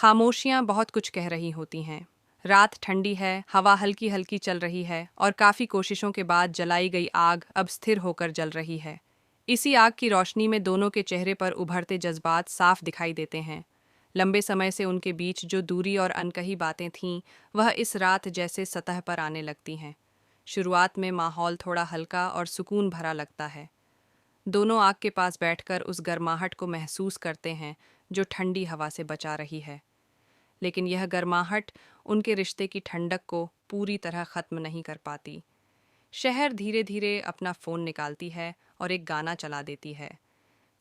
खामोशियाँ बहुत कुछ कह रही होती हैं। रात ठंडी है, हवा हल्की हल्की चल रही है और काफ़ी कोशिशों के बाद जलाई गई आग अब स्थिर होकर जल रही है। इसी आग की रोशनी में दोनों के चेहरे पर उभरते जज्बात साफ दिखाई देते हैं। लंबे समय से उनके बीच जो दूरी और अनकही बातें थीं, वह इस रात जैसे सतह पर आने लगती हैं। शुरुआत में माहौल थोड़ा हल्का और सुकून भरा लगता है। दोनों आग के पास बैठकर उस गर्माहट को महसूस करते हैं जो ठंडी हवा से बचा रही है। लेकिन यह गर्माहट उनके रिश्ते की ठंडक को पूरी तरह ख़त्म नहीं कर पाती। शहर धीरे धीरे अपना फ़ोन निकालती है और एक गाना चला देती है।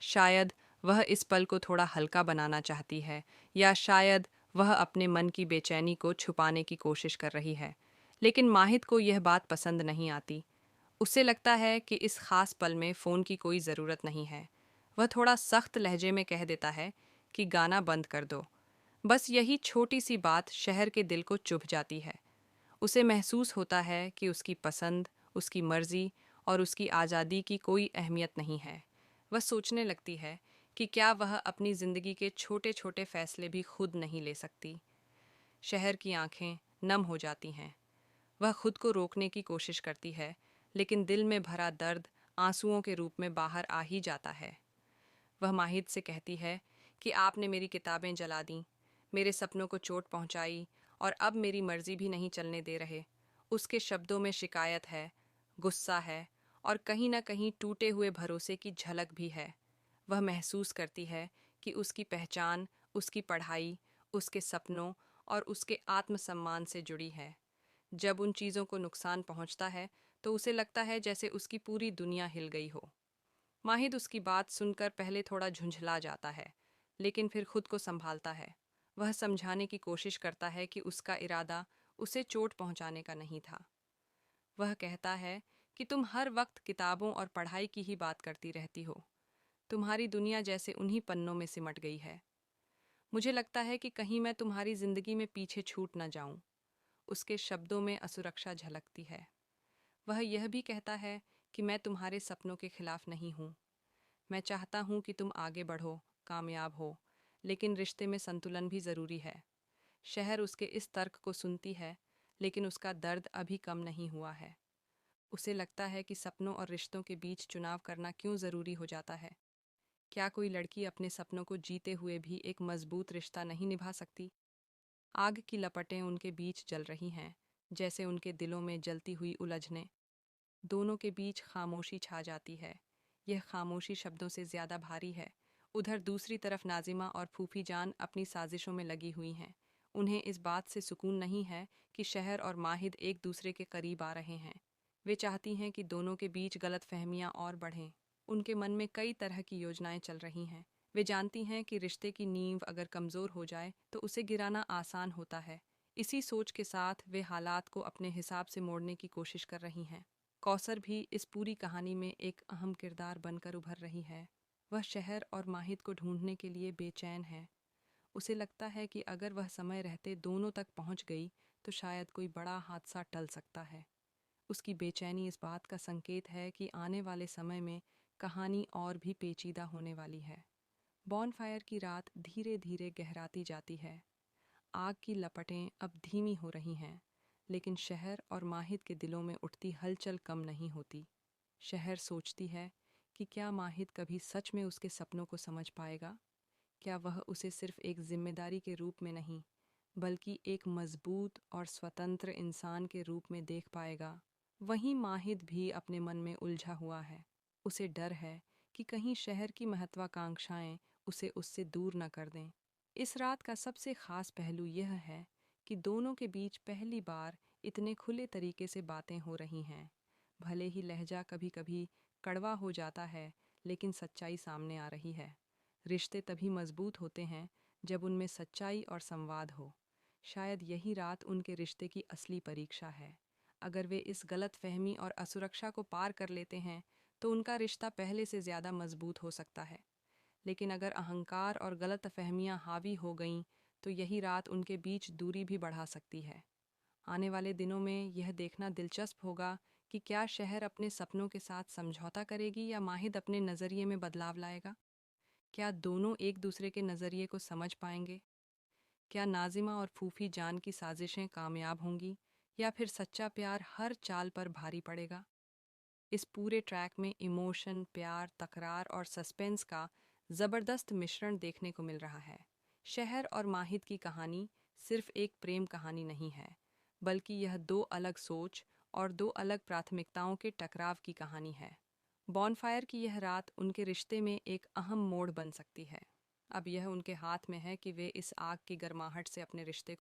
शायद वह इस पल को थोड़ा हल्का बनाना चाहती है, या शायद वह अपने मन की बेचैनी को छुपाने की कोशिश कर रही है। लेकिन माहिद को यह बात पसंद नहीं आती। उसे लगता है कि इस खास पल में फ़ोन की कोई ज़रूरत नहीं है। वह थोड़ा सख्त लहजे में कह देता है कि गाना बंद कर दो। बस यही छोटी सी बात शहर के दिल को चुभ जाती है। उसे महसूस होता है कि उसकी पसंद, उसकी मर्जी और उसकी आज़ादी की कोई अहमियत नहीं है। वह सोचने लगती है कि क्या वह अपनी ज़िंदगी के छोटे छोटे फैसले भी खुद नहीं ले सकती। शहर की आंखें नम हो जाती हैं। वह खुद को रोकने की कोशिश करती है, लेकिन दिल में भरा दर्द आंसुओं के रूप में बाहर आ ही जाता है। वह माहिद से कहती है कि आपने मेरी किताबें जला दी, मेरे सपनों को चोट पहुंचाई और अब मेरी मर्जी भी नहीं चलने दे रहे। उसके शब्दों में शिकायत है, गुस्सा है और कहीं ना कहीं टूटे हुए भरोसे की झलक भी है। वह महसूस करती है कि उसकी पहचान, उसकी पढ़ाई, उसके सपनों और उसके आत्मसम्मान से जुड़ी है। जब उन चीज़ों को नुकसान पहुंचता है तो उसे लगता है जैसे उसकी पूरी दुनिया हिल गई हो। माहिद उसकी बात सुनकर पहले थोड़ा झुंझला जाता है, लेकिन फिर खुद को संभालता है। वह समझाने की कोशिश करता है कि उसका इरादा उसे चोट पहुंचाने का नहीं था। वह कहता है कि तुम हर वक्त किताबों और पढ़ाई की ही बात करती रहती हो। तुम्हारी दुनिया जैसे उन्हीं पन्नों में सिमट गई है। मुझे लगता है कि कहीं मैं तुम्हारी जिंदगी में पीछे छूट न जाऊं। उसके शब्दों में असुरक्षा झलकती है। वह यह भी कहता है कि मैं तुम्हारे सपनों के खिलाफ नहीं हूँ। मैं चाहता हूँ कि तुम आगे बढ़ो, कामयाब हो, लेकिन रिश्ते में संतुलन भी ज़रूरी है। शहर उसके इस तर्क को सुनती है, लेकिन उसका दर्द अभी कम नहीं हुआ है। उसे लगता है कि सपनों और रिश्तों के बीच चुनाव करना क्यों ज़रूरी हो जाता है। क्या कोई लड़की अपने सपनों को जीते हुए भी एक मजबूत रिश्ता नहीं निभा सकती? आग की लपटें उनके बीच जल रही हैं, जैसे उनके दिलों में जलती हुई उलझनें। दोनों के बीच खामोशी छा जाती है। यह खामोशी शब्दों से ज्यादा भारी है। उधर दूसरी तरफ नाजिमा और फूफी जान अपनी साजिशों में लगी हुई हैं। उन्हें इस बात से सुकून नहीं है कि शहर और माहिद एक दूसरे के करीब आ रहे हैं। वे चाहती हैं कि दोनों के बीच गलत फहमियाँ और बढ़ें। उनके मन में कई तरह की योजनाएं चल रही हैं। वे जानती हैं कि रिश्ते की नींव अगर कमज़ोर हो जाए तो उसे गिराना आसान होता है। इसी सोच के साथ वे हालात को अपने हिसाब से मोड़ने की कोशिश कर रही हैं। कौसर भी इस पूरी कहानी में एक अहम किरदार बनकर उभर रही है। वह शहर और माहिद को ढूंढने के लिए बेचैन है। उसे लगता है कि अगर वह समय रहते दोनों तक पहुंच गई तो शायद कोई बड़ा हादसा टल सकता है। उसकी बेचैनी इस बात का संकेत है कि आने वाले समय में कहानी और भी पेचीदा होने वाली है। बॉनफायर की रात धीरे धीरे गहराती जाती है। आग की लपटें अब धीमी हो रही हैं, लेकिन शहर और माहिद के दिलों में उठती हलचल कम नहीं होती। शहर सोचती है कि क्या माहिद कभी सच में उसके सपनों को समझ पाएगा? क्या वह उसे सिर्फ एक जिम्मेदारी के रूप में नहीं, बल्कि एक मजबूत और स्वतंत्र इंसान के रूप में देख पाएगा? वहीं माहिद भी अपने मन में उलझा हुआ है। उसे डर है कि कहीं शहर की महत्वाकांक्षाएं उसे उससे दूर न कर दें। इस रात का सबसे खास पहलू यह है कि दोनों के बीच पहली बार इतने खुले तरीके से बातें हो रही हैं। भले ही लहजा कभी कभी कड़वा हो जाता है, लेकिन सच्चाई सामने आ रही है। रिश्ते तभी मजबूत होते हैं जब उनमें सच्चाई और संवाद हो। शायद यही रात उनके रिश्ते की असली परीक्षा है। अगर वे इस गलत फहमी और असुरक्षा को पार कर लेते हैं तो उनका रिश्ता पहले से ज़्यादा मजबूत हो सकता है। लेकिन अगर अहंकार और गलत फहमियाँ हावी हो गईं तो यही रात उनके बीच दूरी भी बढ़ा सकती है। आने वाले दिनों में यह देखना दिलचस्प होगा कि क्या शहर अपने सपनों के साथ समझौता करेगी या माहिद अपने नज़रिए में बदलाव लाएगा। क्या दोनों एक दूसरे के नज़रिए को समझ पाएंगे? क्या नाजिमा और फूफी जान की साजिशें कामयाब होंगी या फिर सच्चा प्यार हर चाल पर भारी पड़ेगा? इस पूरे ट्रैक में इमोशन, प्यार, तकरार और सस्पेंस का ज़बरदस्त मिश्रण देखने को मिल रहा है। शहर और माहिद की कहानी सिर्फ एक प्रेम कहानी नहीं है, बल्कि यह दो अलग सोच और दो अलग प्राथमिकताओं के टकराव की कहानी है। बॉनफायर की यह रात उनके रिश्ते में एक अहम मोड़ बन सकती है। अब यह उनके हाथ में है कि वे इस आग की गर्माहट से अपने रिश्ते